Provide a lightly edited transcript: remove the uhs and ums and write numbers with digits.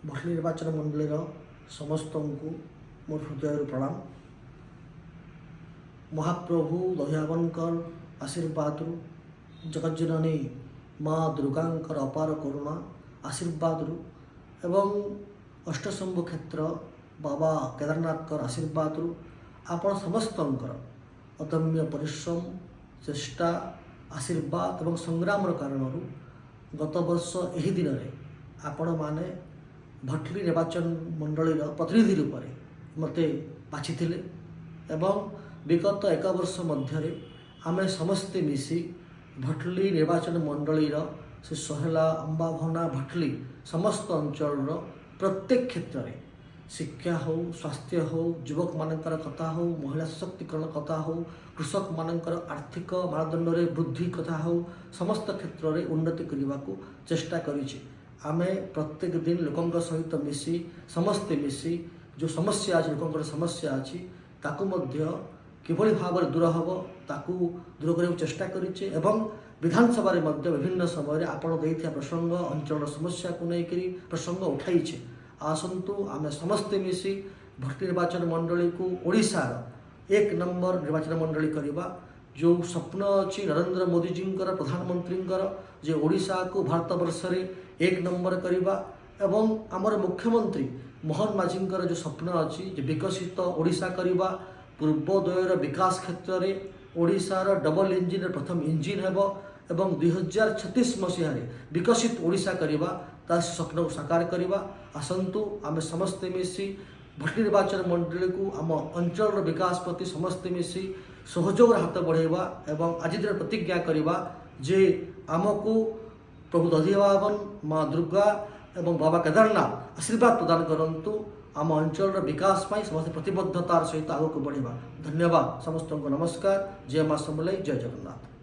भटली निर्वाचन मंडल समस्त को मोर हृदय प्रणाम। महाप्रभु दयाबनकर आशीर्वाद जगज्जननी माँ दुर्गांकर अपार करुणा आशीर्वाद एवं अष्टशंभु क्षेत्र बाबा केदारनाथ आशीर्वाद आपण समस्त अदम्य परिश्रम चेष्टा आशीर्वाद एवं संग्राम कारण गत वर्ष यही दिन में आपण माने भटली निर्वाचन मंडल प्रतिनिधि रूप में मते बाछिथिले एवं विगत एक वर्ष मध्य आमे समस्ते मिसी भटली निर्वाचन मंडल से सहेला अंबाभना भटली समस्त अंचल प्रत्येक क्षेत्र में शिक्षा हो स्वास्थ्य हो युवक मानकर कथा हो महिला सशक्तिकरण कथा हो कृषक मानकर आर्थिक मानदंड रे वृद्धि कथा हो समस्त क्षेत्र में उन्नति करने को चेष्टा करिछि। आमे प्रत्येक दिन लोकंक सहित मिसी समस्ते मिसी जो समस्या अच्छी लोकंकर समस्या अच्छी ताकू मध्य किभली भाव दूर हम ताकू दूर करने चेष्टा करिछि एवं विधानसभा रे मध्य विभिन्न समय आपण देइथिया प्रसंग अंचल समस्या को लेकर प्रसंग उठाइछे। आसंतु आमे समस्ते मिसी भटली निर्वाचन मंडली को ओडिशार एक नंबर निर्वाचन मंडली करवा जो स्वप्न अच्छी नरेंद्र मोदी जी प्रधानमंत्री जे ओडिशा को भारत वर्ष रे एक नंबर करवा एवं आमर मुख्यमंत्री मोहन माझी जो स्वप्न अच्छी जे विकसित ओडिशा करवा पूर्वोदयर विकास क्षेत्र में ओडिशार डबल इंजिन प्रथम इंजिन हेब एवं 2036 मसीह विकसित ओडिशा करवा ता स्वप्न को साकार करवा। आसंतु आमे समस्ते मिसी भटली निर्वाचन मंडल को आम अंचल विकास प्रति समस्ते मिसी सहयोग हाथ बढ़ेवा एवं आज दिन प्रतिज्ञा करवा जे आमको प्रभु दधिवाबन माँ दुर्गा एवं बाबा केदारनाथ आशीर्वाद प्रदान करंतु आम अंचल विकास पाई समस्त प्रतिबद्धतार सहित आगक बढ़ेवा। धन्यवाद समस्त को नमस्कार। जय माँ समलेई जय जगन्नाथ।